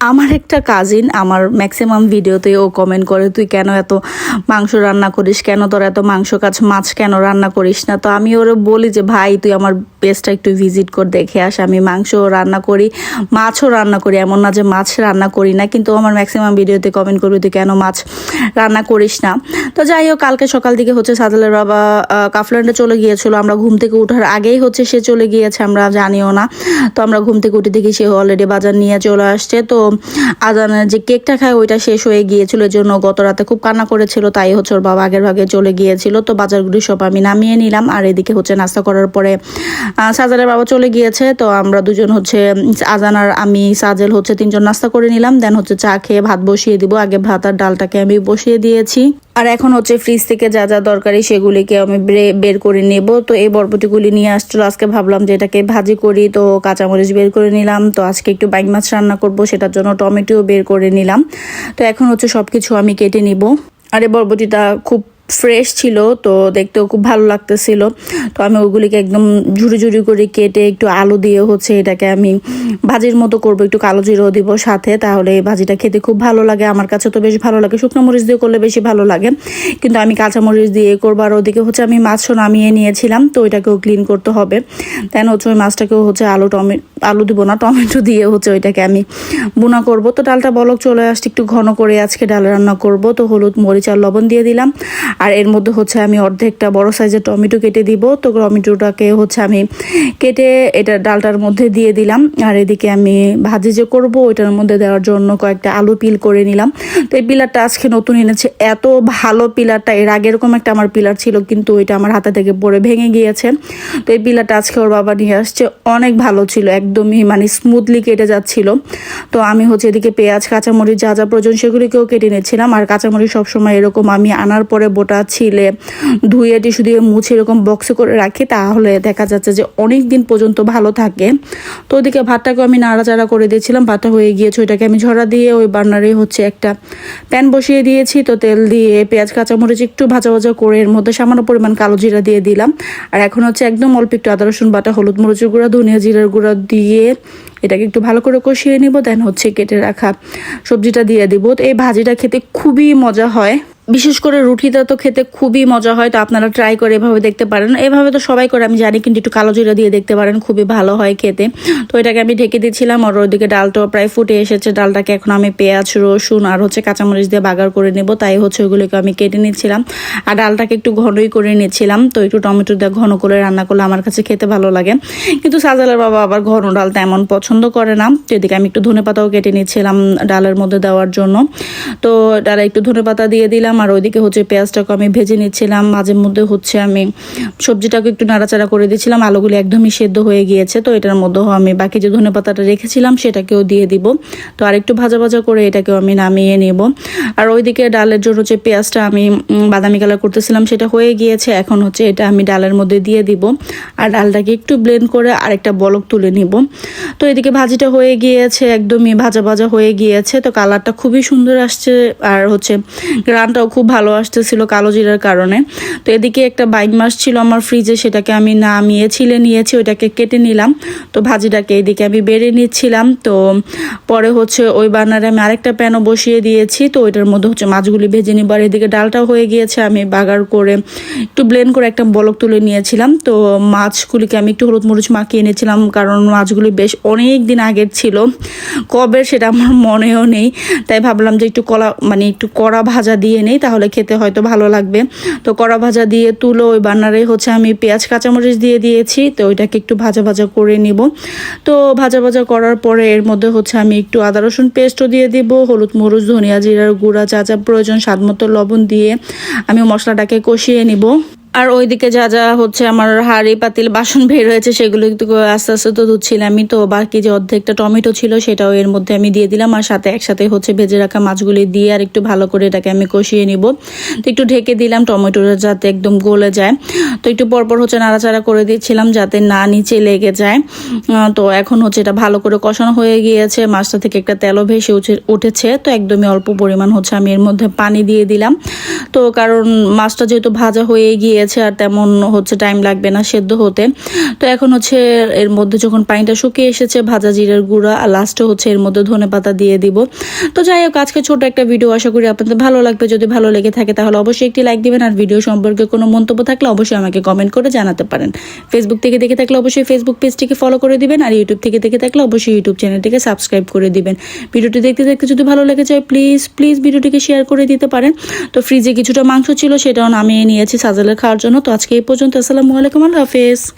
আমার একটা কাজিন আমার ম্যাক্সিমাম ভিডিওতে ও কমেন্ট করে, তুই কেন এত মাংস রান্না করিস, কেন তোর এত মাংস কাজ, মাছ কেন রান্না করিস না। তো আমি ওরে বলি যে ভাই তুই আমার পেজটা একটু ভিজিট করে দেখে আস, আমি মাংসও রান্না করি, মাছও রান্না করি, এমন না যে মাছ রান্না করি না। কিন্তু আমার ম্যাক্সিমাম ভিডিওতে কমেন্ট করবি তুই কেন মাছ রান্না করিস না। তো যাই হোক, কালকে সকাল দিকে হচ্ছে সাজালের বাবা কাফল্যান্ডে চলে গিয়েছিল। আমরা ঘুম থেকে ওঠার আগেই হচ্ছে সে চলে গিয়েছে, আমরা জানিও না। তো আমরা ঘুম থেকে উঠে দেখি সে অলরেডি বাজার নিয়ে চলে আসছে। তো আজানের যে কেকটা খায় ওইটা শেষ হয়ে গিয়েছিল, এর জন্য গত রাতে খুব কান্না করেছিল, তাই হচ্ছে ওর বাবা আগের ভাগে চলে গিয়েছিল। তো বাজারগুলি সব আমি নামিয়ে নিলাম, আর এদিকে হচ্ছে নাস্তা করার পরে সাজালের বাবা চলে গিয়েছে। তো আমরা দুজন হচ্ছে আজান আর আমি সাজেল হচ্ছে তিনজন নাস্তা করে নিলাম। দেন হচ্ছে চা খেয়ে ভাত বসিয়ে দিব। আগে ভাত আর ডালটাকে আমি বসিয়ে দিয়েছি, আর এখন হচ্ছে ফ্রিজ থেকে যা যা দরকারি সেগুলিকে আমি বের করে নেব। তো এই বরবটিগুলি নিয়ে আসছিলো, আজকে ভাবলাম যে এটাকে ভাজি করি, তো কাঁচামরিচ বের করে নিলাম। তো আজকে একটু বাইক মাছ রান্না করব, সেটার জন্য টমেটো বের করে নিলাম। তো এখন হচ্ছে সবকিছু আমি কেটে নিব। আর এই বরবটিটা খুব ফ্রেশ ছিল, তো দেখতেও খুব ভালো লাগতেছিল। তো আমি ওগুলিকে একদম ঝুড়ি ঝুড়ি করে কেটে একটু আলু দিয়ে হচ্ছে এটাকে আমি ভাজির মতো করব, একটু কালো জিরাও দিব সাথে, তাহলে এই ভাজিটা খেতে খুব ভালো লাগে। আমার কাছে তো বেশ ভালো লাগে, শুকনো মরিচ দিয়ে করলে বেশি ভালো লাগে, কিন্তু আমি কাঁচা মরিচ দিয়ে করবো। আর ওদিকে হচ্ছে আমি মাছও নামিয়ে নিয়েছিলাম, তো ওইটাকেও ক্লিন করতে হবে। দেন হচ্ছে ওই মাছটাকেও হচ্ছে আলু দিব না, টমেটো দিয়ে হচ্ছে ওইটাকে আমি বুনা করব। তো ডালটা বলক চলে আসছে, একটু ঘন করে আজকে ডাল রান্না করব। তো হলুদ মরিচ আর লবণ দিয়ে দিলাম, আর এর মধ্যে হচ্ছে আমি অর্ধেকটা বড় সাইজের টমেটো কেটে দিব। তো টমেটোটাকে হচ্ছে আমি কেটে এটা ডালটার মধ্যে দিয়ে দিলাম। আর এদিকে আমি ভাজি যে করব ওইটার মধ্যে দেওয়ার জন্য কয়েকটা আলু পিল করে নিলাম। তো এই পিলারটা আজকে নতুন এনেছে, এত ভালো পিলারটা। এর আগে এরকম একটা আমার পিলার ছিল, কিন্তু ওইটা আমার হাতে থেকে পড়ে ভেঙে গিয়েছে। তো এই পিলারটা আজকে ওর বাবা নিয়ে আসছে, অনেক ভালো ছিল, একদমই মানে স্মুথলি কেটে যাচ্ছিল। তো আমি হচ্ছে এদিকে পেঁয়াজ কাঁচামরিচ যা যা প্রয়োজন সেগুলিকেও কেটে নিচ্ছিলাম। আর কাঁচামরিচ সবসময় এরকম আমি আনার পরে বোটা ছিলে ধুয়ে টিস্যু দিয়ে মুছে এরকম বক্সে করে রাখি, তাহলে দেখা যাচ্ছে যে অনেক দিন পর্যন্ত ভালো থাকে। তো ওদিকে ভাতটাকে আমি নাড়াচাড়া করে দিয়েছিলাম, ভাতটা হয়ে গিয়েছে, ওইটাকে আমি ঝরা দিয়ে ওই বার্নারে হচ্ছে একটা প্যান বসিয়ে দিয়েছি। তো তেল দিয়ে পেঁয়াজ কাঁচামরিচ একটু ভাজা ভাজা করে এর মধ্যে সামান্য পরিমাণ কালো জিরা দিয়ে দিলাম। আর এখন হচ্ছে একদম অল্প একটু আদা রসুন বাটা, হলুদ মরিচের গুঁড়া, ধনিয়া জিরার গুঁড়া দিয়ে এটাকে একটু ভালো করে কষিয়ে নিব। দেন হচ্ছে কেটে রাখা সবজিটা দিয়ে দিব। তো এই ভাজিটা খেতে খুবই মজা হয়, বিশেষ করে রুটিটা তো খেতে খুবই মজা হয়। তো আপনারা ট্রাই করে এভাবে দেখতে পারেন, এভাবে তো সবাই করে আমি জানি, কিন্তু একটু কালো জিরা দিয়ে দেখতে পারেন, খুবই ভালো হয় খেতে। তো এটাকে আমি ঢেকে দিচ্ছিলাম, আর ওইদিকে ডালটাও প্রায় ফুটে এসেছে। ডালটাকে এখন আমি পেঁয়াজ রসুন আর হচ্ছে কাঁচামরিচ দিয়ে বাগার করে নেব, তাই হচ্ছে ওইগুলোকে আমি কেটে নিচ্ছিলাম। আর ডালটাকে একটু ঘনই করে নিচ্ছিলাম। তো একটু টমেটো দিয়ে ঘন করে রান্না করলে আমার কাছে খেতে ভালো লাগে, কিন্তু সাজালের বাবা আবার ঘন ডাল তেমন পছন্দ করে না। তো এদিকে আমি একটু ধনেপাতাও কেটে নিচ্ছিলাম ডালের মধ্যে দেওয়ার জন্য। তো ডালে একটু ধনেপাতা দিয়ে দিলাম, আর ওইদিকে হচ্ছে পেঁয়াজটাকে আমি ভেজে নিচ্ছিলাম। মাঝে মধ্যে হচ্ছে আমি সবজিটাকে একটু নাড়াচাড়া করে দিচ্ছিলাম। আলুগুলি একদমই সেদ্ধ হয়ে গিয়েছে, তো এটার মধ্যেও আমি বাকি যে ধনেপাতাটা রেখেছিলাম সেটাকেও দিয়ে দিব। তো আর একটু ভাজা ভাজা করে এটাকেও আমি নামিয়ে নেব। আর ওইদিকে ডালের জন্য যে পেঁয়াজটা আমি বাদামি কালার করতেছিলাম সেটা হয়ে গিয়েছে, এখন হচ্ছে এটা আমি ডালের মধ্যে দিয়ে দিব। আর ডালটাকে একটু ব্লেন্ড করে আরেকটা বলক তুলে নিব। তো এদিকে ভাজিটা হয়ে গিয়েছে, একদমই ভাজা ভাজা হয়ে গিয়েছে। তো কালারটা খুবই সুন্দর আসছে, আর হচ্ছে গ্রানটাও খুব ভালো আসতেছিল কালো জিরার কারণে। তো এদিকে একটা বাইক মাছ ছিল আমার ফ্রিজে, সেটাকে আমি নামিয়ে ছিলে নিয়েছি, ওইটাকে কেটে নিলাম। তো ভাজিটাকে এদিকে আমি বেড়ে নিচ্ছিলাম। তো পরে হচ্ছে ওই বার্নারে আমি আরেকটা প্যানও বসিয়ে দিয়েছি, তো ওইটার মধ্যে হচ্ছে মাছগুলি ভেজে নিব। আর এদিকে ডালটাও হয়ে গিয়েছে, আমি বাগার করে একটু ব্লেন্ড করে একটা বলক তুলে নিয়েছিলাম। তো মাছগুলিকে আমি একটু হলুদ মরিচ মাখিয়ে নিয়েছিলাম, কারণ মাছগুলি বেশ অনেক দিন আগের ছিল, কবে সেটা আমার মনেও নেই। তাই ভাবলাম যে একটু একটু কড়া ভাজা দিয়ে নেই, তাহলে খেতে হয়তো ভালো লাগবে। তো কড়া ভাজা দিয়ে তুলো ওই বার্নারে হচ্ছে আমি পেঁয়াজ কাঁচামরিচ দিয়ে দিয়েছি। তো ওইটাকে একটু ভাজা ভাজা করে নিব। তো ভাজা ভাজা করার পরে এর মধ্যে হচ্ছে আমি একটু আদা রসুন পেস্টও দিয়ে দিব, হলুদ মরিচ ধনিয়া জিরার গুঁড়া যা যা প্রয়োজন স্বাদ মতো লবণ দিয়ে আমি মশলাটাকে কষিয়ে নিব। আর ওইদিকে যা যা হচ্ছে আমার হাঁড়ি পাতিল বাসন বের হয়েছে সেগুলো একটু আস্তে আস্তে তো ধুচ্ছিলামই। তো বাকি যে অর্ধেকটা টমেটো ছিল সেটাও এর মধ্যে আমি দিয়ে দিলাম, আর সাথে একসাথে হচ্ছে ভেজে রাখা মাছগুলি দিয়ে আর একটু ভালো করে এটাকে আমি কষিয়ে নিব। তো একটু ঢেকে দিলাম টমেটোটা যাতে একদম গলে যায়। তো একটু পরপর হচ্ছে নাড়াচাড়া করে দিচ্ছিলাম যাতে না নিচে লেগে যায়। তো এখন হচ্ছে এটা ভালো করে কষানো হয়ে গিয়েছে, মাছটা থেকে একটা তেলও ভেসে উঠেছে। তো একদমই অল্প পরিমাণ হচ্ছে আমি এর মধ্যে পানি দিয়ে দিলাম। তো কারণ মাছটা যেহেতু ভাজা হয়ে গিয়ে গিয়েছে আর তেমন হচ্ছে টাইম লাগবে না সেদ্ধ হতে। তো এখন হচ্ছে এর মধ্যে যখন পানিটা শুকিয়ে এসেছে ভাজা জিরার গুঁড়া আর লাস্টে হচ্ছে এর মধ্যে ধনেপাতা দিয়ে দিব। তো যাই হোক আজকে ছোট একটা ভিডিও, আশা করি আপনাদের ভালো লাগবে। যদি ভালো লেগে থাকে তাহলে অবশ্যই একটি লাইক দিবেন, আর ভিডিও সম্পর্কে কোনো মন্তব্য থাকলে অবশ্যই আমাকে কমেন্ট করে জানাতে পারেন। ফেসবুক থেকে দেখে থাকলে অবশ্যই ফেসবুক পেজটিকে ফলো করে দিবেন, আর ইউটিউব থেকে দেখে থাকলে অবশ্যই ইউটিউব চ্যানেলটিকে সাবস্ক্রাইব করে দিবেন। ভিডিওটি দেখতে দেখতে যদি ভালো লেগে যায় প্লিজ ভিডিওটিকে শেয়ার করে দিতে পারেন। তো ফ্রিজে কিছুটা মাংস ছিল, সেটাও নামিয়ে নিয়েছি সাজালের খাওয়ার জন্য। তো আজকে এই পর্যন্ত। আসসালামু আলাইকুম, আল্লাহ হাফেজ।